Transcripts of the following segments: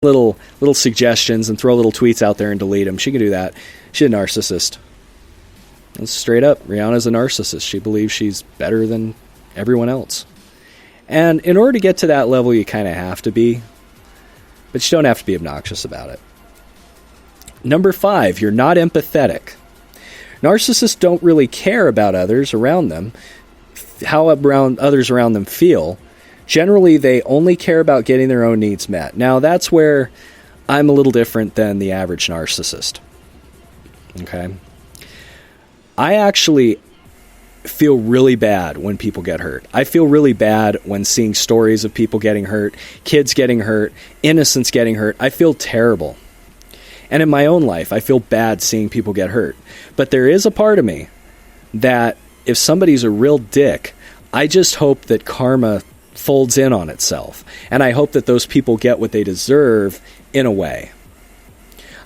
little suggestions and throw little tweets out there and delete them. She can do that. She's a narcissist. That's straight up. Rihanna's a narcissist. She believes she's better than everyone else. And in order to get to that level, you kind of have to be. But you don't have to be obnoxious about it. Number 5, you're not empathetic. Narcissists don't really care about others around them, how others around them feel. Generally, they only care about getting their own needs met. Now, that's where I'm a little different than the average narcissist. Okay? I actually feel really bad when people get hurt. I feel really bad when seeing stories of people getting hurt, kids getting hurt, innocents getting hurt. I feel terrible. And in my own life, I feel bad seeing people get hurt. But there is a part of me that if somebody's a real dick, I just hope that karma folds in on itself. And I hope that those people get what they deserve in a way.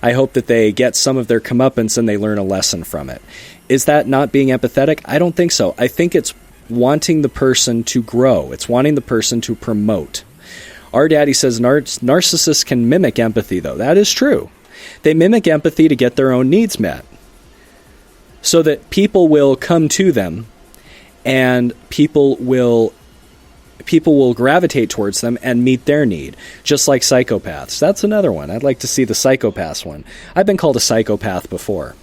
I hope that they get some of their comeuppance and they learn a lesson from it. Is that not being empathetic? I don't think so. I think it's wanting the person to grow. It's wanting the person to promote. Our daddy says narcissists can mimic empathy, though. That is true. They mimic empathy to get their own needs met. So that people will come to them and people will gravitate towards them and meet their need, just like psychopaths. That's another one. I'd like to see the psychopaths one. I've been called a psychopath before.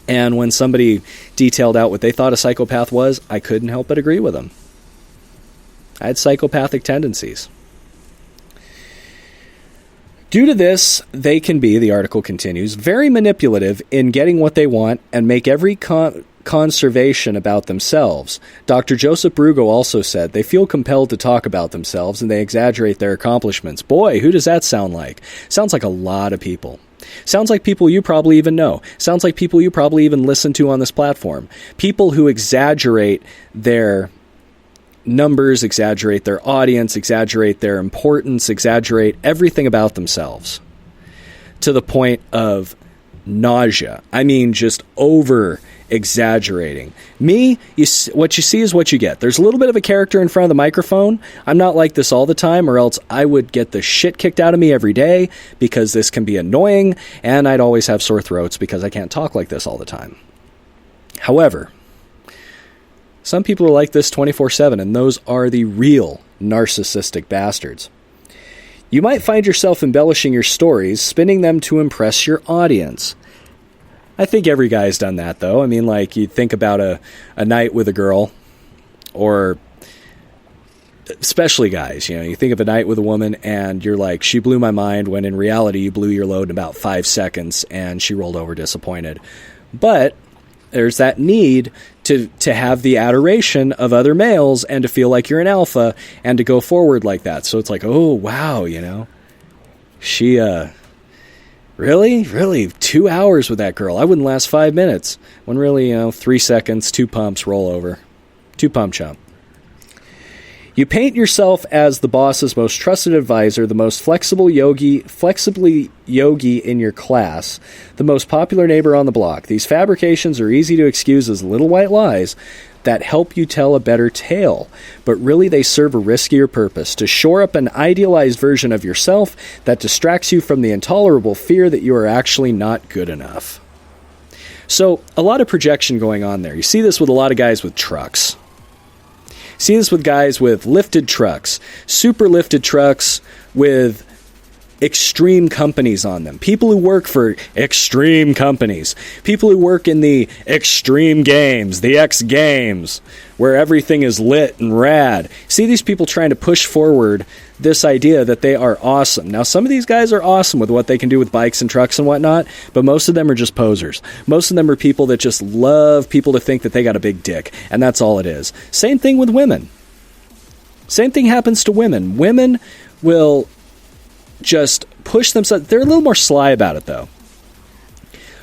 And when somebody detailed out what they thought a psychopath was, I couldn't help but agree with them. I had psychopathic tendencies. Due to this, they can be, the article continues, very manipulative in getting what they want and make every conservation about themselves. Dr. Joseph Brugo also said they feel compelled to talk about themselves and they exaggerate their accomplishments. Boy, who does that sound like? Sounds like a lot of people. Sounds like people you probably even know. Sounds like people you probably even listen to on this platform. People who exaggerate their numbers, exaggerate their audience, exaggerate their importance, exaggerate everything about themselves to the point of nausea. I mean, just over exaggerating. Me, what you see is what you get. There's a little bit of a character in front of the microphone. I'm not like this all the time, or else I would get the shit kicked out of me every day because this can be annoying, and I'd always have sore throats because I can't talk like this all the time. However, some people are like this 24/7, and those are the real narcissistic bastards. You might find yourself embellishing your stories, spinning them to impress your audience. I think every guy's done that, though. I mean, like, you think about a night with a girl, or especially guys, you know, you think of a night with a woman, and you're like, she blew my mind, when in reality, you blew your load in about 5 seconds, and she rolled over disappointed. But there's that need to have the adoration of other males and to feel like you're an alpha and to go forward like that. So it's like, oh, wow, you know, she, really 2 hours with that girl. I wouldn't last 5 minutes. When really, 3 seconds, 2 pumps, roll over, 2 pump chump. You paint yourself as the boss's most trusted advisor, the most flexibly yogi in your class, the most popular neighbor on the block. These fabrications are easy to excuse as little white lies that help you tell a better tale, but really they serve a riskier purpose, to shore up an idealized version of yourself that distracts you from the intolerable fear that you are actually not good enough. So, a lot of projection going on there. You see this with a lot of guys with trucks. See this with guys with lifted trucks, super lifted trucks with extreme companies on them. People who work for extreme companies. People who work in the extreme games, the X Games, where everything is lit and rad. See these people trying to push forward this idea that they are awesome. Now, some of these guys are awesome with what they can do with bikes and trucks and whatnot, but most of them are just posers. Most of them are people that just love people to think that they got a big dick, and that's all it is. Same thing with women. Same thing happens to women. Women will just push themselves. They're a little more sly about it, though.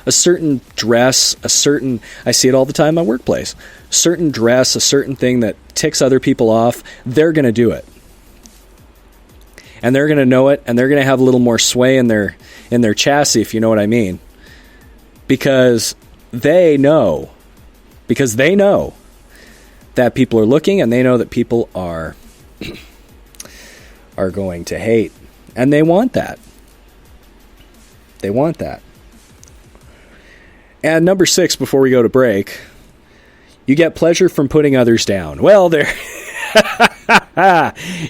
A certain dress, I see it all the time in my workplace. A certain dress, a certain thing that ticks other people off, they're going to do it. And they're going to know it, and they're going to have a little more sway in their chassis, if you know what I mean. Because they know that people are looking, and they know that people are going to hate. And they want that. They want that. And number 6, before we go to break, you get pleasure from putting others down. Well, there...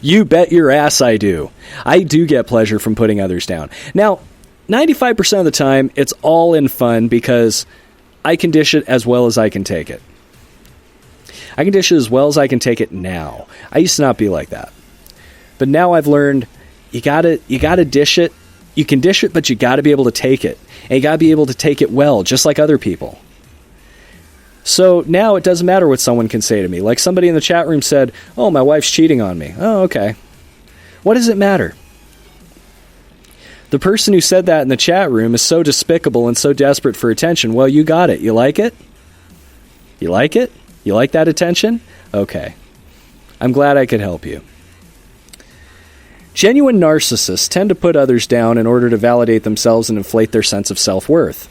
You bet your ass I do. I do get pleasure from putting others down. Now, 95% of the time, it's all in fun because I can dish it as well as I can take it. I can dish it as well as I can take it now. I used to not be like that. But now I've learned you gotta dish it. You can dish it, but you gotta be able to take it. And you gotta be able to take it well, just like other people. So now it doesn't matter what someone can say to me. Like somebody in the chat room said, "Oh, my wife's cheating on me." Oh, okay. What does it matter? The person who said that in the chat room is so despicable and so desperate for attention. Well, you got it. You like it? You like it? You like that attention? Okay. I'm glad I could help you. Genuine narcissists tend to put others down in order to validate themselves and inflate their sense of self-worth.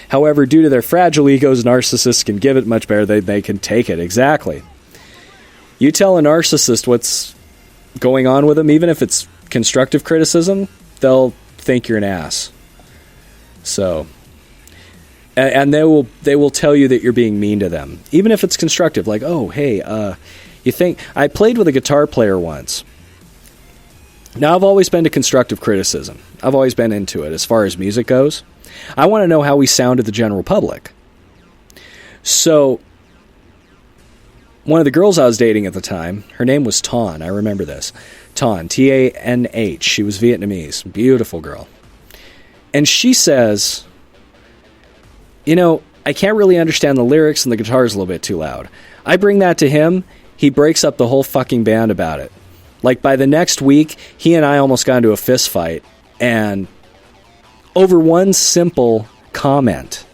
However, due to their fragile egos, narcissists can give it much better than they can take it. Exactly. You tell a narcissist what's going on with them, even if it's constructive criticism, they'll think you're an ass. So, and they will tell you that you're being mean to them, even if it's constructive. Like, oh, hey, you think I played with a guitar player once. Now, I've always been to constructive criticism. I've always been into it as far as music goes. I want to know how we sound to the general public. So, one of the girls I was dating at the time, her name was Tan. I remember this. Tan, T-A-N-H. She was Vietnamese. Beautiful girl. And she says, I can't really understand the lyrics and the guitar's a little bit too loud. I bring that to him. He breaks up the whole fucking band about it. Like, by the next week, he and I almost got into a fist fight. And over one simple comment.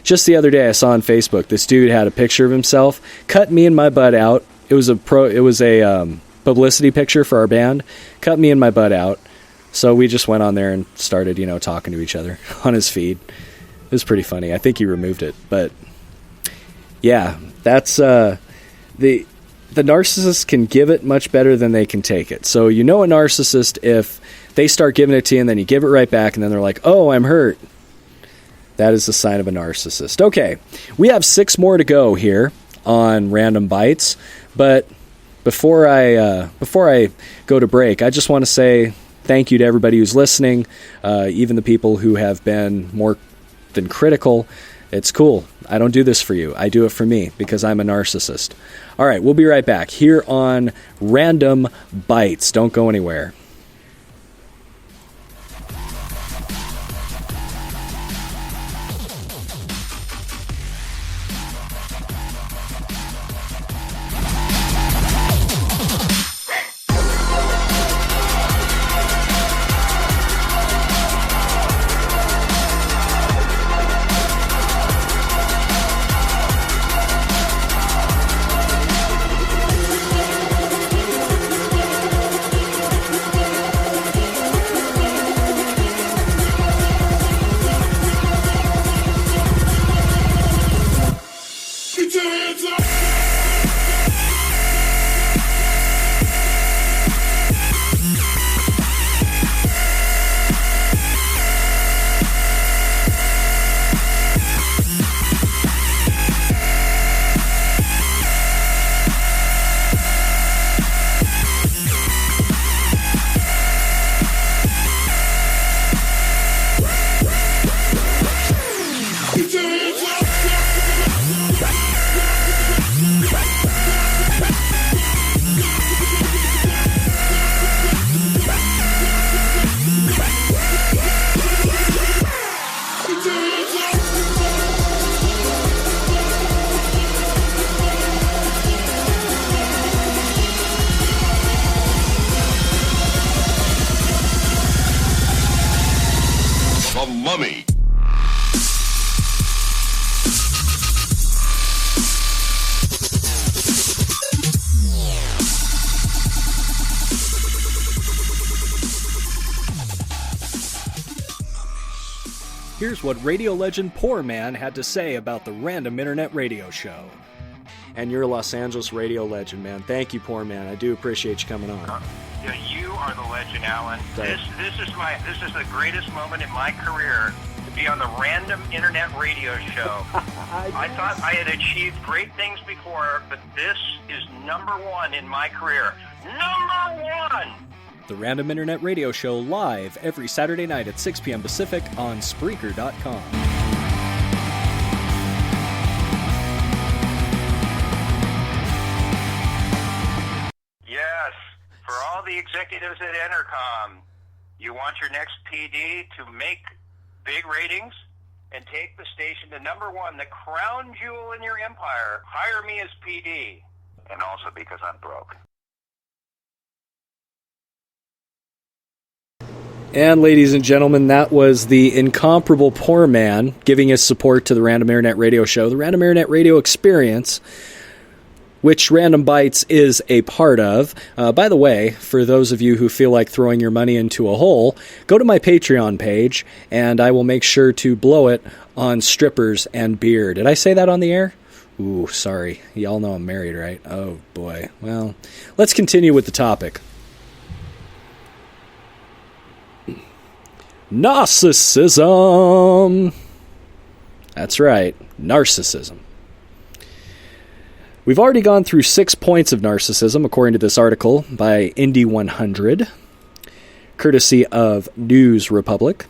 Just the other day, I saw on Facebook, this dude had a picture of himself, cut me and my butt out. It was a publicity picture for our band. Cut me and my butt out. So we just went on there and started, talking to each other on his feed. It was pretty funny. I think he removed it. But, yeah, that's... The narcissist can give it much better than they can take it. So a narcissist if they start giving it to you and then you give it right back and then they're like, "Oh, I'm hurt." That is the sign of a narcissist. Okay, we have 6 more to go here on Random Bytes. But before I go to break, I just want to say thank you to everybody who's listening, even the people who have been more than critical. It's cool. I don't do this for you. I do it for me because I'm a narcissist. All right, we'll be right back here on Random Bytes. Don't go anywhere. Mummy. Here's what radio legend Poor Man had to say about the Random Internet Radio Show. And you're a Los Angeles radio legend, man. Thank you, Poor Man. I do appreciate you coming on. You are the legend, Alan. Sorry. This is the greatest moment in my career to be on the Random Internet Radio Show. I thought I had achieved great things before, but this is number one in my career. Number one! The Random Internet Radio Show live every Saturday night at 6 p.m. Pacific on Spreaker.com. Yes, for all the executives at Entercom, you want your next PD to make big ratings and take the station to number one, the crown jewel in your empire. Hire me as PD. And also because I'm broke. And ladies and gentlemen, that was the incomparable poor man giving his support to the Random Internet Radio Show, the Random Internet Radio Experience, which Random Bytes is a part of. By the way, for those of you who feel like throwing your money into a hole, go to my Patreon page, and I will make sure to blow it on strippers and beer. Did I say that on the air? Ooh, sorry. Y'all know I'm married, right? Oh, boy. Well, let's continue with the topic. Narcissism. That's right, narcissism. We've already gone through 6 points of narcissism, according to this article by Indy 100, courtesy of News Republic.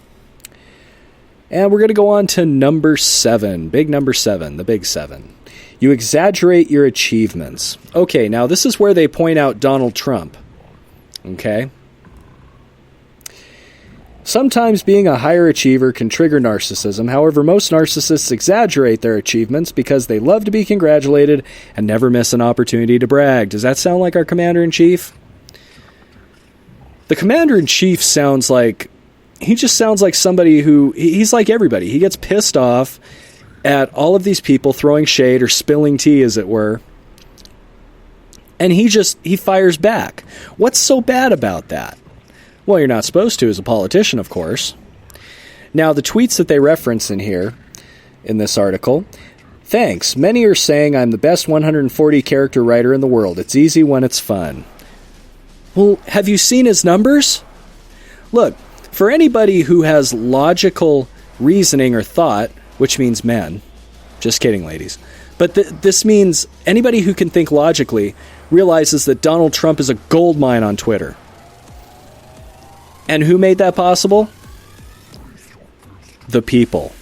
And we're going to go on to number 7, big number 7, the big 7. You exaggerate your achievements. Okay, now this is where they point out Donald Trump. Okay? Sometimes being a higher achiever can trigger narcissism. However, most narcissists exaggerate their achievements because they love to be congratulated and never miss an opportunity to brag. Does that sound like our Commander-in-Chief? The Commander-in-Chief sounds like somebody who, he's like everybody. He gets pissed off at all of these people throwing shade or spilling tea, as it were. And he fires back. What's so bad about that? Well, you're not supposed to as a politician, of course. Now, the tweets that they reference in here, in this article, thanks. Many are saying I'm the best 140 character writer in the world. It's easy when it's fun. Well, have you seen his numbers? Look, for anybody who has logical reasoning or thought, which means men, just kidding, ladies, but this means anybody who can think logically realizes that Donald Trump is a gold mine on Twitter. And who made that possible? The people.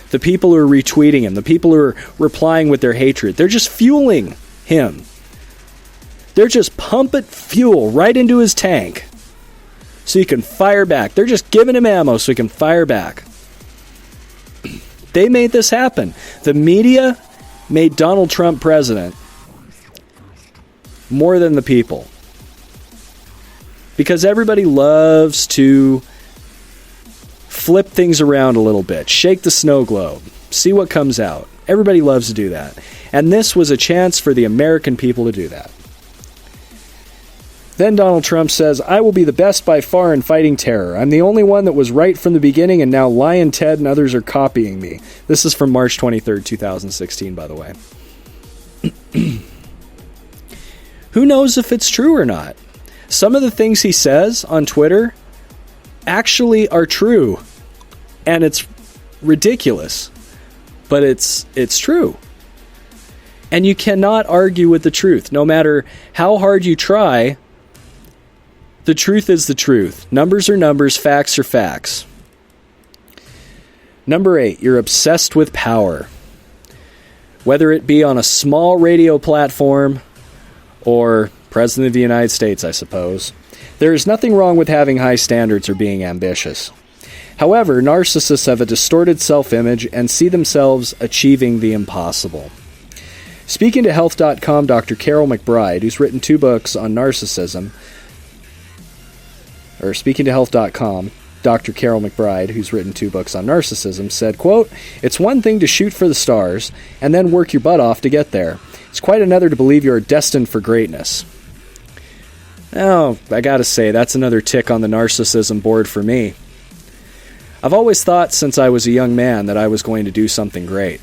The people who are retweeting him. The people who are replying with their hatred. They're just fueling him. They're just pumping fuel right into his tank so he can fire back. They're just giving him ammo so he can fire back. They made this happen. The media made Donald Trump president more than the people. Because everybody loves to flip things around a little bit, shake the snow globe, see what comes out. Everybody loves to do that. And this was a chance for the American people to do that. Then Donald Trump says, I will be the best by far in fighting terror. I'm the only one that was right from the beginning, and now Lion Ted and others are copying me. This is from March 23rd, 2016, by the way. Who knows if it's true or not? Some of the things he says on Twitter actually are true. And it's ridiculous. But it's true. And you cannot argue with the truth. No matter how hard you try, the truth is the truth. Numbers are numbers, facts are facts. Number 8, you're obsessed with power. Whether it be on a small radio platform or President of the United States, I suppose. There is nothing wrong with having high standards or being ambitious. However, narcissists have a distorted self-image and see themselves achieving the impossible. Speaking to Health.com, Dr. Carol McBride, who's written 2 books on narcissism, or speaking to Health.com, Dr. Carol McBride, who's written 2 books on narcissism, said, quote, it's one thing to shoot for the stars and then work your butt off to get there. It's quite another to believe you are destined for greatness. Oh, I gotta say, that's another tick on the narcissism board for me. I've always thought since I was a young man that I was going to do something great.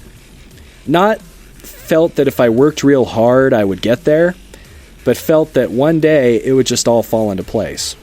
Not felt that if I worked real hard I would get there, but felt that one day it would just all fall into place.